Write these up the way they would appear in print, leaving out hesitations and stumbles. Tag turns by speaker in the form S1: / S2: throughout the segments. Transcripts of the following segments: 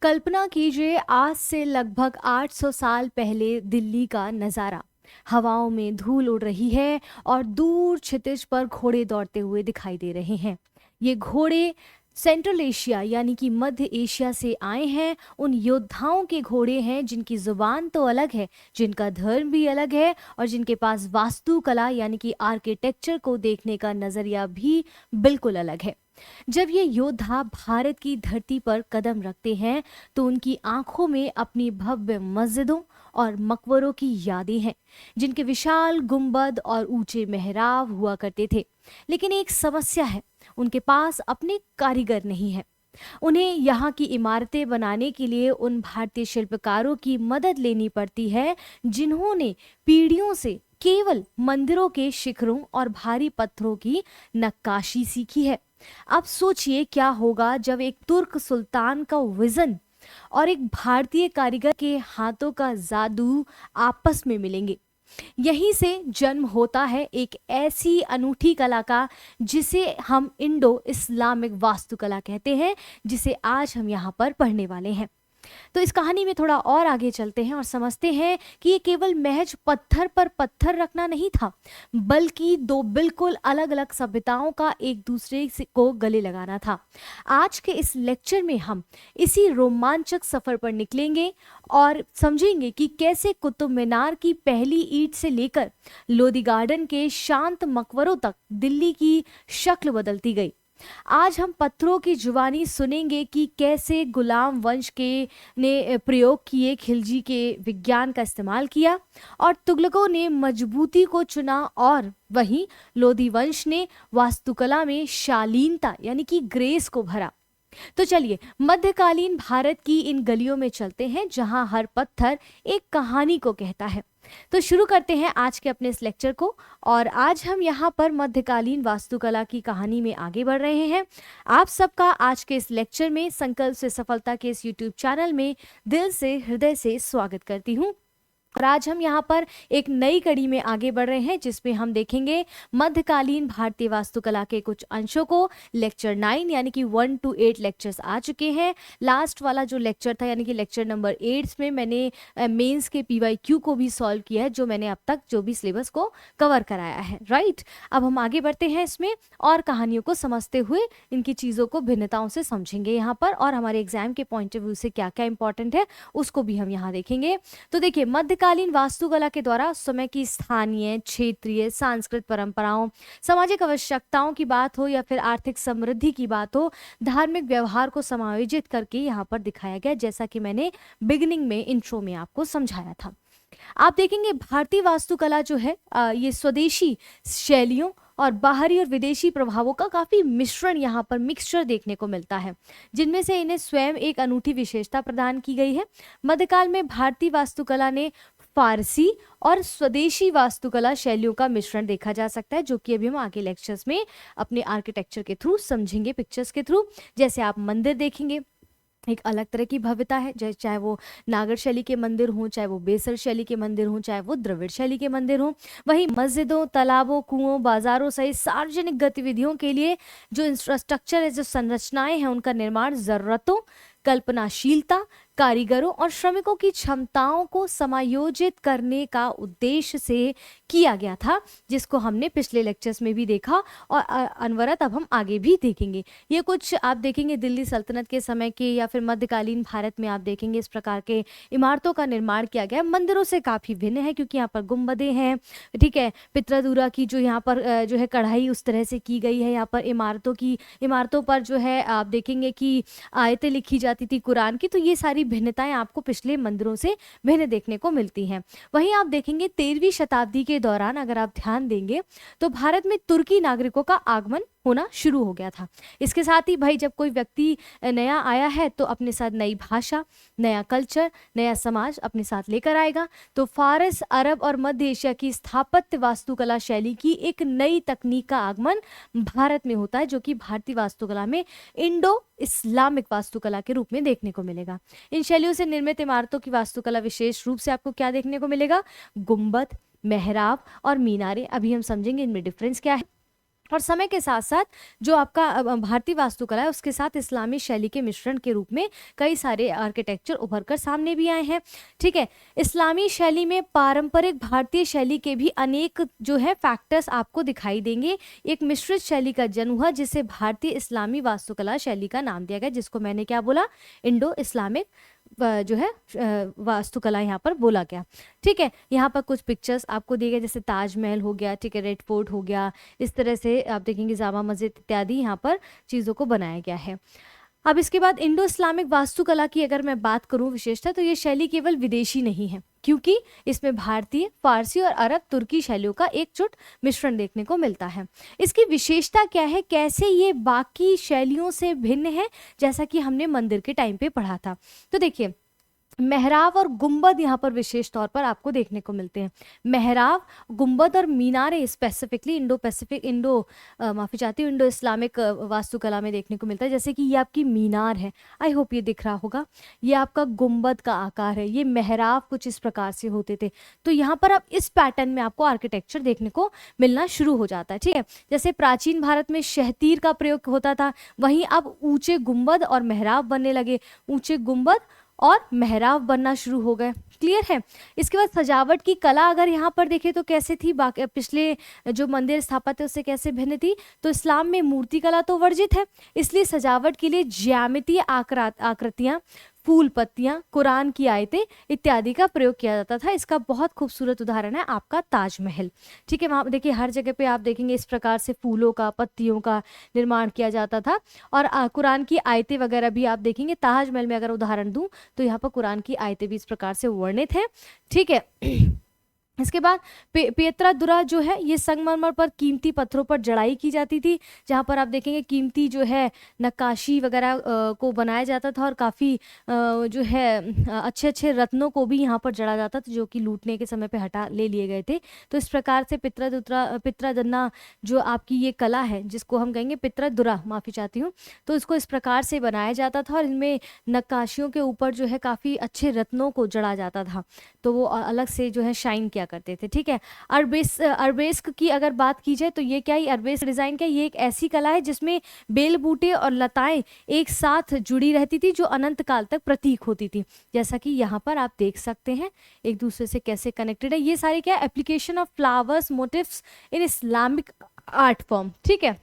S1: कल्पना कीजिए आज से लगभग 800 साल पहले दिल्ली का नज़ारा। हवाओं में धूल उड़ रही है और दूर क्षितिज पर घोड़े दौड़ते हुए दिखाई दे रहे हैं। ये घोड़े सेंट्रल एशिया यानी कि मध्य एशिया से आए हैं। उन योद्धाओं के घोड़े हैं जिनकी जुबान तो अलग है, जिनका धर्म भी अलग है और जिनके पास वास्तुकला यानी कि आर्किटेक्चर को देखने का नजरिया भी बिल्कुल अलग है। जब ये योद्धा भारत की धरती पर कदम रखते हैं तो उनकी आंखों में अपनी भव्य मस्जिदों और मकबरों की यादें हैं, जिनके विशाल गुंबद और ऊंचे मेहराब हुआ करते थे। लेकिन एक समस्या है, उनके पास अपने कारीगर नहीं है। उन्हें यहाँ की इमारतें बनाने के लिए उन भारतीय शिल्पकारों की मदद लेनी पड़ती है जिन्होंने पीढ़ियों से केवल मंदिरों के शिखरों और भारी पत्थरों की नक्काशी सीखी है। अब सोचिए क्या होगा जब एक तुर्क सुल्तान का विजन और एक भारतीय कारीगर के हाथों का जादू आपस में मिलेंगे। यहीं से जन्म होता है एक ऐसी अनूठी कला का जिसे हम इंडो इस्लामिक वास्तुकला कहते हैं, जिसे आज हम यहाँ पर पढ़ने वाले हैं। तो इस कहानी में थोड़ा और आगे चलते हैं और समझते हैं कि ये केवल महज पत्थर पर पत्थर रखना नहीं था, बल्कि दो बिल्कुल अलग अलग सभ्यताओं का एक दूसरे को गले लगाना था। आज के इस लेक्चर में हम इसी रोमांचक सफर पर निकलेंगे और समझेंगे कि कैसे कुतुब मीनार की पहली ईंट से लेकर लोधी गार्डन के शांत मकबरों तक दिल्ली की शक्ल बदलती गई। आज हम पत्थरों की जुबानी सुनेंगे कि कैसे गुलाम वंश के ने प्रयोग किए खिलजी के विज्ञान का इस्तेमाल किया और तुगलकों ने मजबूती को चुना, और वहीं लोधी वंश ने वास्तुकला में शालीनता यानी कि ग्रेस को भरा। तो चलिए मध्यकालीन भारत की इन गलियों में चलते हैं जहां हर पत्थर एक कहानी को कहता है। तो शुरू करते हैं आज के अपने इस लेक्चर को, और आज हम यहाँ पर मध्यकालीन वास्तुकला की कहानी में आगे बढ़ रहे हैं। आप सबका आज के इस लेक्चर में संकल्प से सफलता के इस यूट्यूब चैनल में दिल से हृदय से स्वागत करती हूँ। और आज हम यहाँ पर एक नई कड़ी में आगे बढ़ रहे हैं जिसमें हम देखेंगे मध्यकालीन भारतीय वास्तुकला के कुछ अंशों को। लेक्चर 9 यानी कि 1 to 8 लेक्चर्स आ चुके हैं। लास्ट वाला जो लेक्चर था यानी कि लेक्चर नंबर 8 में मैंने मेंस के PYQ को भी सॉल्व किया है, जो मैंने अब तक जो भी सिलेबस को कवर कराया है। राइट, अब हम आगे बढ़ते हैं इसमें और कहानियों को समझते हुए इनकी चीज़ों को भिन्नताओं से समझेंगे यहाँ पर, और हमारे एग्जाम के पॉइंट ऑफ व्यू से क्या क्या इंपॉर्टेंट है उसको भी हम यहाँ देखेंगे। तो देखिए मध्यकालीन वास्तुकला के द्वारा समय की स्थानीय, क्षेत्रीय, सांस्कृतिक परंपराओं, सामाजिक आवश्यकताओं की बात हो या फिर आर्थिक समृद्धि की बात हो, धार्मिक व्यवहार को समायोजित करके यहाँ पर दिखाया गया, जैसा कि मैंने बिगिनिंग में इंट्रो में आपको समझाया था। आप देखेंगे भारतीय वास्तुकला जो है ये स्वदेशी शैलियों और बाहरी और विदेशी प्रभावों का काफी मिश्रण यहाँ पर मिक्सचर देखने को मिलता है, जिनमें से इन्हें स्वयं एक अनूठी विशेषता प्रदान की गई है। मध्यकाल में भारतीय वास्तुकला ने फारसी और स्वदेशी वास्तुकला शैलियों का मिश्रण देखा जा सकता है, जो कि अभी हम आगे लेक्चर्स में अपने आर्किटेक्चर के थ्रू समझेंगे, पिक्चर्स के थ्रू। जैसे आप मंदिर देखेंगे, एक अलग तरह की भव्यता है, चाहे वो नागर शैली के मंदिर हों, चाहे वो बेसर शैली के मंदिर हों, चाहे वो द्रविड़ शैली के मंदिर हों। वहीं मस्जिदों, तालाबों, कुओं, बाजारों सहित सार्वजनिक गतिविधियों के लिए जो इंफ्रास्ट्रक्चर है, जो संरचनाएं हैं, उनका निर्माण जरूरतों, कल्पनाशीलता, कारीगरों और श्रमिकों की क्षमताओं को समायोजित करने का उद्देश्य से किया गया था, जिसको हमने पिछले लेक्चर्स में भी देखा और अनवरत अब हम आगे भी देखेंगे। ये कुछ आप देखेंगे दिल्ली सल्तनत के समय के या फिर मध्यकालीन भारत में आप देखेंगे इस प्रकार के इमारतों का निर्माण किया गया। मंदिरों से काफ़ी भिन्न है क्योंकि यहाँ पर गुंबदें हैं, ठीक है, पितरादूरा की जो यहाँ पर जो है कढ़ाई उस तरह से की गई है। यहाँ पर इमारतों पर जो है आप देखेंगे कि आयतें लिखी जाती थी कुरान की। तो ये सारी भिन्नताएं आपको पिछले मंदिरों से भिन्न देखने को मिलती हैं। वहीं आप देखेंगे 13वीं शताब्दी के दौरान अगर आप ध्यान देंगे तो भारत में तुर्की नागरिकों का आगमन होना शुरू हो गया था। इसके साथ ही भाई जब कोई व्यक्ति नया आया है तो अपने साथ नई भाषा, नया कल्चर, नया समाज अपने साथ लेकर आएगा। तो फारस, अरब और मध्य एशिया की स्थापत्य वास्तुकला शैली की एक नई तकनीक का आगमन भारत में होता है, जो कि भारतीय वास्तुकला में इंडो इस्लामिक वास्तुकला के रूप में देखने को मिलेगा। इन शैलियों से निर्मित इमारतों की वास्तुकला विशेष रूप से आपको क्या देखने को मिलेगा? गुंबद, मेहराब और मीनारें। अभी हम समझेंगे इनमें डिफरेंस क्या है। और समय के साथ साथ जो आपका भारतीय वास्तुकला है उसके साथ इस्लामी शैली के मिश्रण के रूप में कई सारे आर्किटेक्चर उभर कर सामने भी आए हैं। ठीक है, इस्लामी शैली में पारंपरिक भारतीय शैली के भी अनेक जो है फैक्टर्स आपको दिखाई देंगे। एक मिश्रित शैली का जन्म हुआ जिसे भारतीय इस्लामी वास्तुकला शैली का नाम दिया गया, जिसको मैंने क्या बोला, इंडो इस्लामिक जो है वास्तुकला यहाँ पर बोला गया। ठीक है, यहाँ पर कुछ पिक्चर्स आपको दिए गए, जैसे ताजमहल हो गया, ठीक है, रेड फोर्ट हो गया, इस तरह से आप देखेंगे जामा मस्जिद इत्यादि यहाँ पर चीज़ों को बनाया गया है। अब इसके बाद इंडो इस्लामिक वास्तुकला की अगर मैं बात करूं विशेषता, तो ये शैली केवल विदेशी नहीं है, क्योंकि इसमें भारतीय, फारसी और अरब तुर्की शैलियों का एकजुट मिश्रण देखने को मिलता है। इसकी विशेषता क्या है, कैसे ये बाकी शैलियों से भिन्न है, जैसा कि हमने मंदिर के टाइम पे पढ़ा था। तो देखिए, मेहराब और गुंबद यहाँ पर विशेष तौर पर आपको देखने को मिलते हैं। मेहराब, गुंबद और मीनारे स्पेसिफिकली माफी चाहती हूँ, इंडो इस्लामिक वास्तुकला में देखने को मिलता है। जैसे कि ये आपकी मीनार है, आई होप ये दिख रहा होगा, ये आपका गुंबद का आकार है, ये मेहराब कुछ इस प्रकार से होते थे। तो यहाँ पर अब इस पैटर्न में आपको आर्किटेक्चर देखने को मिलना शुरू हो जाता है। ठीक है, जैसे प्राचीन भारत में शहतीर का प्रयोग होता था, वहीं अब ऊंचे गुंबद और मेहराब बनने लगे, ऊंचे गुंबद और मेहराब बनना शुरू हो गए। क्लियर है। इसके बाद सजावट की कला अगर यहाँ पर देखें तो कैसे थी, बाकी पिछले जो मंदिर स्थापत्य है उससे कैसे भिन्न थी। तो इस्लाम में मूर्ति कला तो वर्जित है, इसलिए सजावट के लिए ज्यामितीय आकृतियां, फूल पत्तियां, कुरान की आयतें इत्यादि का प्रयोग किया जाता था। इसका बहुत खूबसूरत उदाहरण है आपका ताजमहल। ठीक है, वहाँ देखिए हर जगह पे आप देखेंगे इस प्रकार से फूलों का, पत्तियों का निर्माण किया जाता था। और कुरान की आयतें वगैरह भी आप देखेंगे। ताजमहल में अगर उदाहरण दूं तो यहाँ पर कुरान की आयतें भी इस प्रकार से वर्णित है। ठीक है। इसके बाद पेत्रा जो है ये संगमरमर पर कीमती पत्थरों पर जड़ाई की जाती थी, जहाँ पर आप देखेंगे कीमती जो है नक्काशी वगैरह को बनाया जाता था, और काफ़ी जो है अच्छे अच्छे रत्नों को भी यहाँ पर जड़ा जाता था, जो कि लूटने के समय पे हटा ले लिए गए थे। तो इस प्रकार से पित्रादन्ना जो आपकी ये कला है, जिसको हम कहेंगे पित्रादुरा, माफ़ी चाहती हूँ, तो इसको इस प्रकार से बनाया जाता था, और इनमें नक्काशियों के ऊपर जो है काफ़ी अच्छे रत्नों को जड़ा जाता था, तो वो अलग से जो है शाइन किया करते थे। ठीक है, अरबेस्क की अगर बात की जाए तो ये क्या है, अरबेस्क डिजाइन क्या, ये एक ऐसी कला है जिसमें बेल बूटे और लताएं एक साथ जुड़ी रहती थी, जो अनंत काल तक प्रतीक होती थी। जैसा कि यहाँ पर आप देख सकते हैं एक दूसरे से कैसे कनेक्टेड है। ये सारी क्या, application of flowers motives in Islamic art form. ठीक है,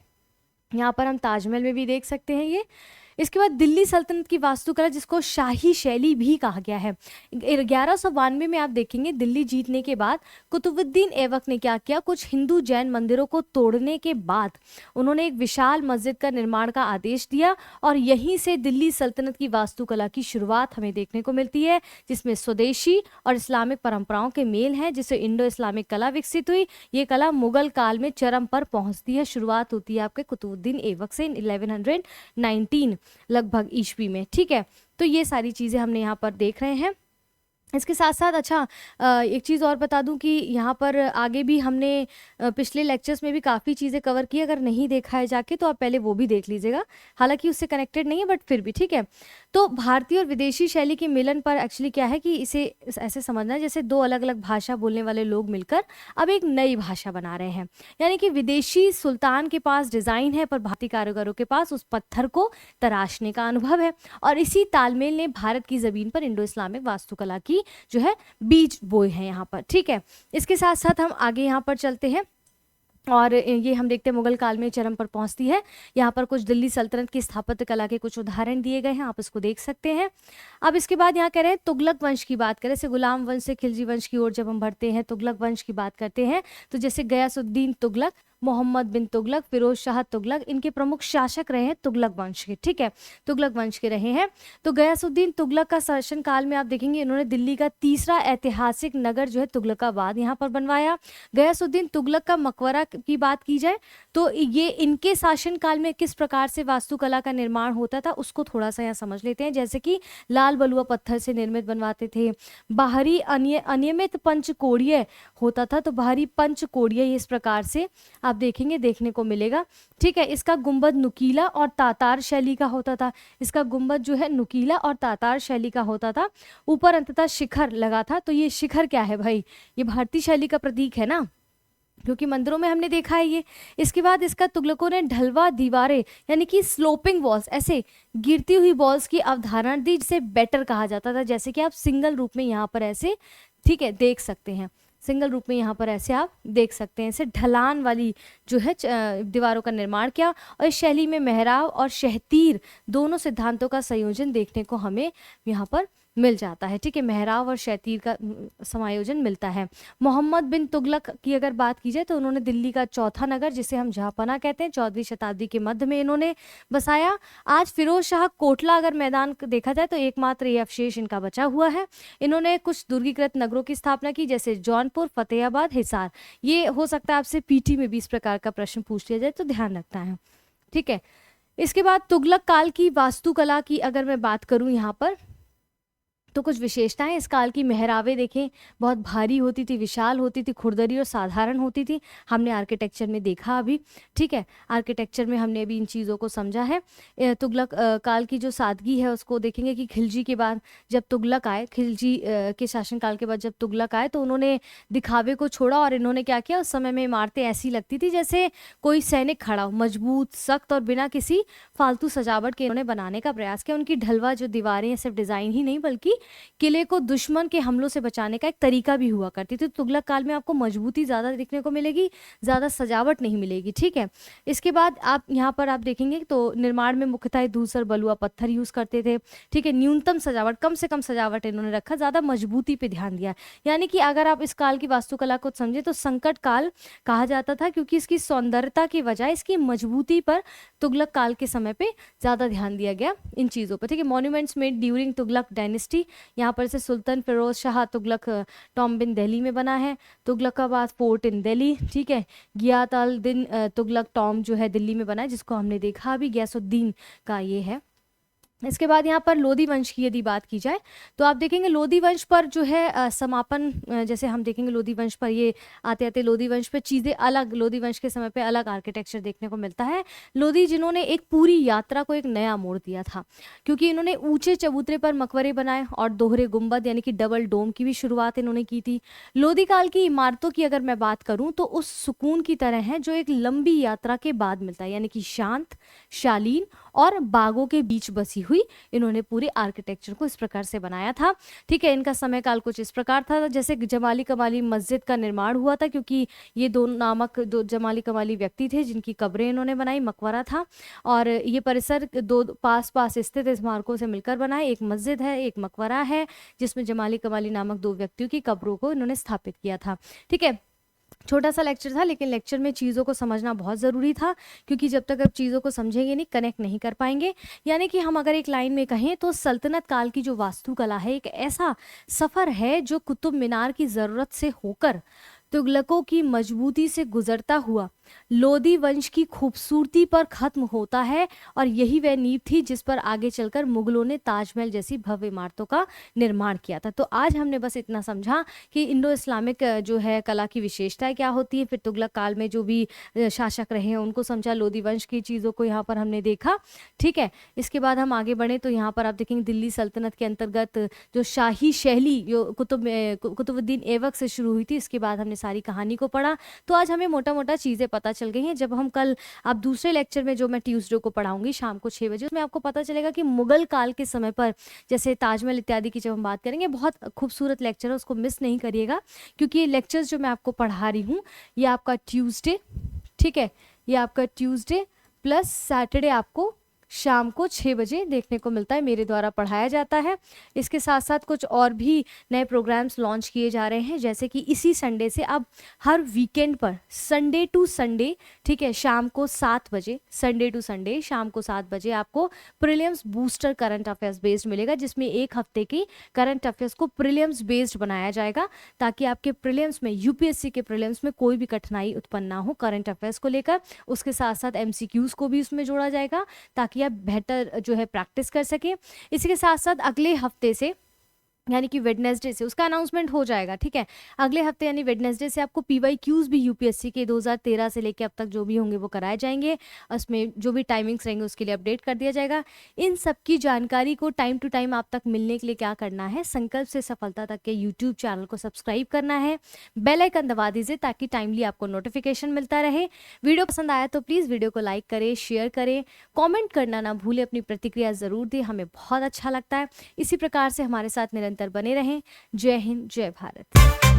S1: यहाँ पर हम ताजमहल में भी देख सकते हैं ये। इसके बाद दिल्ली सल्तनत की वास्तुकला, जिसको शाही शैली भी कहा गया है। 1192 में आप देखेंगे दिल्ली जीतने के बाद कुतुबुद्दीन ऐबक ने क्या किया, कुछ हिंदू जैन मंदिरों को तोड़ने के बाद उन्होंने एक विशाल मस्जिद का निर्माण का आदेश दिया, और यहीं से दिल्ली सल्तनत की वास्तुकला की शुरुआत हमें देखने को मिलती है, जिसमें स्वदेशी और इस्लामिक परंपराओं के मेल हैं, जिससे इंडो इस्लामिक कला विकसित हुई। ये कला मुगल काल में चरम पर पहुंचती है। शुरुआत होती है आपके कुतुबुद्दीन ऐबक से 1119 लगभग ईस्वी में। ठीक है, तो ये सारी चीज़ें हमने यहाँ पर देख रहे हैं। इसके साथ साथ अच्छा एक चीज़ और बता दूं कि यहाँ पर आगे भी हमने पिछले लेक्चर्स में भी काफ़ी चीज़ें कवर की, अगर नहीं देखा है जाके तो आप पहले वो भी देख लीजिएगा, हालांकि उससे कनेक्टेड नहीं है बट फिर भी। ठीक है, तो भारतीय और विदेशी शैली के मिलन पर एक्चुअली क्या है कि इसे ऐसे समझना है जैसे दो अलग अलग भाषा बोलने वाले लोग मिलकर अब एक नई भाषा बना रहे हैं। यानी कि विदेशी सुल्तान के पास डिज़ाइन है, पर भारतीय कारीगरों के पास उस पत्थर को तराशने का अनुभव है, और इसी तालमेल ने भारत की ज़मीन पर इंडो इस्लामिक वास्तुकला की जो है बीज बोए हैं यहाँ पर। ठीक है, इसके साथ साथ हम आगे यहाँ पर चलते हैं, और ये हम देखते हैं मुगल काल में चरम पर पहुंचती है। यहाँ पर कुछ दिल्ली सल्तनत की स्थापत्य कला के कुछ उदाहरण दिए गए हैं, आप इसको देख सकते हैं। अब इसके बाद यहाँ कह रहे हैं तुगलक वंश की बात करें, जैसे गुलाम वंश से खिलजी वंश की ओर जब हम बढ़ते हैं, तुगलक वंश की बात करते हैं, तो जैसे गयासुद्दीन तुगलक, मोहम्मद बिन तुगलक, फिरोज शाह तुगलक, इनके प्रमुख शासक रहे हैं तुगलक वंश के। ठीक है, तुगलक वंश के रहे हैं। तो गयासुद्दीन तुगलक का शासन काल में आप देखेंगे इन्होंने दिल्ली का तीसरा ऐतिहासिक नगर जो है तुगलकाबाद यहाँ पर बनवाया। गयासुद्दीन तुगलक का मकबरा की बात की जाए तो ये इनके शासन काल में किस प्रकार से वास्तुकला का निर्माण होता था उसको थोड़ा सा यहाँ समझ लेते हैं। जैसे कि लाल बलुआ पत्थर से निर्मित बनवाते थे, बाहरी अनियमित पंचकोणीय होता था, तो बाहरी पंचकोणीय इस प्रकार से आप देखेंगे देखने को मिलेगा। ठीक है, इसका गुंबद नुकीला और तातार शैली का होता था। इसका गुंबद जो है नुकीला और तातार शैली का होता था। ऊपर अंततः शिखर लगा था। तो ये शिखर क्या है भाई, ये भारतीय शैली का प्रतीक है ना। क्योंकि मंदिरों में हमने देखा है ये। इसके बाद इसका तुगलकों ने ढलवा दीवारें यानी कि स्लोपिंग वॉल्स, ऐसे गिरती हुई वॉल्स की अवधारणा दी, जिसे बेटर कहा जाता था, जैसे कि आप सिंगल रूप में यहाँ पर ऐसे, ठीक है, देख सकते हैं। सिंगल रूप में यहाँ पर ऐसे आप देख सकते हैं, ऐसे ढलान वाली जो है दीवारों का निर्माण किया। और इस शैली में मेहराब और शहतीर दोनों सिद्धांतों का संयोजन देखने को हमें यहाँ पर मिल जाता है, ठीक है। मेहराब और शैतीर का समायोजन मिलता है। मोहम्मद बिन तुगलक की अगर बात की जाए तो उन्होंने दिल्ली का चौथा नगर, जिसे हम जहांपना कहते हैं, 14वीं शताब्दी के मध्य में इन्होंने बसाया। आज फिरोज शाह कोटला अगर मैदान देखा जाए तो एकमात्र ये अवशेष इनका बचा हुआ है। इन्होंने कुछ दुर्गीकृत नगरों की स्थापना की, जैसे जौनपुर, फतेहाबाद, हिसार। ये हो सकता है आपसे पीटी में भी इस प्रकार का प्रश्न पूछ लिया जाए, तो ध्यान रखना है, ठीक है। इसके बाद तुगलक काल की वास्तुकला की अगर मैं बात करूं यहाँ पर, तो कुछ विशेषताएं इस काल की। मेहराबें देखें, बहुत भारी होती थी, विशाल होती थी, खुरदरी और साधारण होती थी। हमने आर्किटेक्चर में देखा अभी, ठीक है, आर्किटेक्चर में हमने अभी इन चीज़ों को समझा है। तुगलक काल की जो सादगी है उसको देखेंगे कि खिलजी के बाद जब तुगलक आए, खिलजी के शासनकाल के बाद जब तुगलक आए, तो उन्होंने दिखावे को छोड़ा और इन्होंने क्या किया, उस समय में इमारतें ऐसी लगती थी जैसे कोई सैनिक खड़ा हो, मजबूत, सख्त और बिना किसी फालतू सजावट के इन्होंने बनाने का प्रयास किया। उनकी ढलवा जो दीवारें सिर्फ डिज़ाइन ही नहीं बल्कि किले को दुश्मन के हमलों से बचाने का एक तरीका भी हुआ करती थी। तुगलक काल में आपको मजबूती ज़्यादा देखने को मिलेगी, ज़्यादा सजावट नहीं मिलेगी, ठीक है। इसके बाद आप यहाँ पर आप देखेंगे तो निर्माण में मुख्यतः धूसर बलुआ पत्थर यूज़ करते थे, ठीक है। न्यूनतम सजावट, कम से कम सजावट इन्होंने रखा, ज़्यादा मजबूती पे ध्यान दिया। यानी कि अगर आप इस काल की वास्तुकला को समझे तो संकट काल कहा जाता था, क्योंकि इसकी सौंदर्यता की बजाय इसकी मजबूती पर तुगलक काल के समय पे ज़्यादा ध्यान दिया गया इन चीज़ों पर, ठीक है। Monuments made during Tughlaq dynasty, यहाँ पर से सुल्तान फिरोज शाह तुगलक टॉम्ब दिल्ली में बना है। तुगलकाबाद फोर्ट इन दिल्ली, ठीक है। गियात अल दिन तुगलक टॉम्ब जो है दिल्ली में बना है, जिसको हमने देखा अभी, गयासुद्दीन का ये है। इसके बाद यहाँ पर लोधी वंश की यदि बात की जाए तो आप देखेंगे लोधी वंश पर जो है समापन, जैसे हम देखेंगे लोधी वंश पर, ये आते आते लोधी वंश पे चीज़ें अलग, लोधी वंश के समय पे अलग आर्किटेक्चर देखने को मिलता है। लोधी जिन्होंने एक पूरी यात्रा को एक नया मोड़ दिया था, क्योंकि इन्होंने ऊंचे चबूतरे पर मकबरे बनाए और दोहरे गुंबद यानी कि डबल डोम की भी शुरुआत इन्होंने की थी। लोधी काल की इमारतों की अगर मैं बात करूँ तो उस सुकून की तरह है जो एक लंबी यात्रा के बाद मिलता है, यानी कि शांत, शालीन और बागों के बीच बसी हुई इन्होंने पूरे आर्किटेक्चर को इस प्रकार से बनाया था, ठीक है। इनका समय काल कुछ इस प्रकार था, जैसे जमाली कमाली मस्जिद का निर्माण हुआ था, क्योंकि ये दो जमाली कमाली व्यक्ति थे जिनकी कब्रें इन्होंने बनाई, मकबरा था। और ये परिसर दो पास पास स्थित स्मारकों से मिलकर बना है, एक मस्जिद है, एक मकबरा है, जिसमें जमाली कमाली नामक दो व्यक्तियों की कब्रों को इन्होंने स्थापित किया था, ठीक है। छोटा सा लेक्चर था, लेकिन लेक्चर में चीज़ों को समझना बहुत ज़रूरी था, क्योंकि जब तक आप चीज़ों को समझेंगे नहीं, कनेक्ट नहीं कर पाएंगे। यानी कि हम अगर एक लाइन में कहें तो सल्तनत काल की जो वास्तुकला है एक ऐसा सफ़र है जो कुतुब मीनार की ज़रूरत से होकर तुगलकों की मजबूती से गुजरता हुआ लोधी वंश की खूबसूरती पर खत्म होता है। और यही वह नींव थी जिस पर आगे चलकर मुगलों ने ताजमहल जैसी भव्य इमारतों का निर्माण किया था। तो आज हमने बस इतना समझा कि इंडो इस्लामिक जो है कला की विशेषताएं क्या होती है, फिर तुगलक काल में जो भी शासक रहे हैं उनको समझा, लोधी वंश की चीज़ों को यहाँ पर हमने देखा, ठीक है। इसके बाद हम आगे बढ़े तो यहाँ पर आप देखेंगे दिल्ली सल्तनत के अंतर्गत जो शाही शैली जो कुतुबुद्दीन ऐबक से शुरू हुई थी, इसके बाद हमने सारी कहानी को पढ़ा। तो आज हमें मोटा मोटा चीज़ें पता चल गई हैं। जब हम कल आप दूसरे लेक्चर में जो मैं ट्यूसडे को पढ़ाऊंगी शाम को 6 बजे, उसमें आपको पता चलेगा कि मुगल काल के समय पर जैसे ताजमहल इत्यादि की जब हम बात करेंगे, बहुत खूबसूरत लेक्चर है, उसको मिस नहीं करिएगा, क्योंकि ये लेक्चर्स जो मैं आपको पढ़ा रही हूँ ये आपका ट्यूसडे, ठीक है, ये आपका ट्यूसडे प्लस सैटरडे आपको शाम को 6 बजे देखने को मिलता है, मेरे द्वारा पढ़ाया जाता है। इसके साथ साथ कुछ और भी नए प्रोग्राम्स लॉन्च किए जा रहे हैं, जैसे कि इसी संडे से अब हर वीकेंड पर संडे टू संडे, ठीक है, शाम को 7 बजे, संडे टू संडे शाम को 7 बजे आपको prelims booster current affairs based मिलेगा, जिसमें एक हफ्ते की करंट अफेयर्स को प्रीलिम्स बेस्ड बनाया जाएगा, ताकि आपके प्रीलिम्स में, यूपीएससी के प्रीलिम्स में कोई भी कठिनाई उत्पन्न ना हो करंट अफेयर्स को लेकर। उसके साथ साथ एमसीक्यूज को भी उसमें जोड़ा जाएगा, ताकि आप बेहतर जो है प्रैक्टिस कर सकें। इसी के साथ साथ अगले हफ्ते से यानी कि वेडनेसडे से उसका अनाउंसमेंट हो जाएगा, ठीक है। अगले हफ्ते यानी वेडनेसडे से आपको पीवाईक्यूज भी यूपीएससी के 2013 से लेके अब तक जो भी होंगे वो कराए जाएंगे। उसमें जो भी टाइमिंग्स रहेंगे उसके लिए अपडेट कर दिया जाएगा। इन सब की जानकारी को टाइम टू टाइम आप तक मिलने के लिए क्या करना है, संकल्प से सफलता तक के यूट्यूब चैनल को सब्सक्राइब करना है, बेल आइकन दबा दीजिए ताकि टाइमली आपको नोटिफिकेशन मिलता रहे। वीडियो पसंद आया तो प्लीज़ वीडियो को लाइक करें, शेयर करें, कॉमेंट करना ना भूलें, अपनी प्रतिक्रिया ज़रूर दें, हमें बहुत अच्छा लगता है। इसी प्रकार से हमारे साथ निरंतर बने रहें। जय हिंद, जय भारत।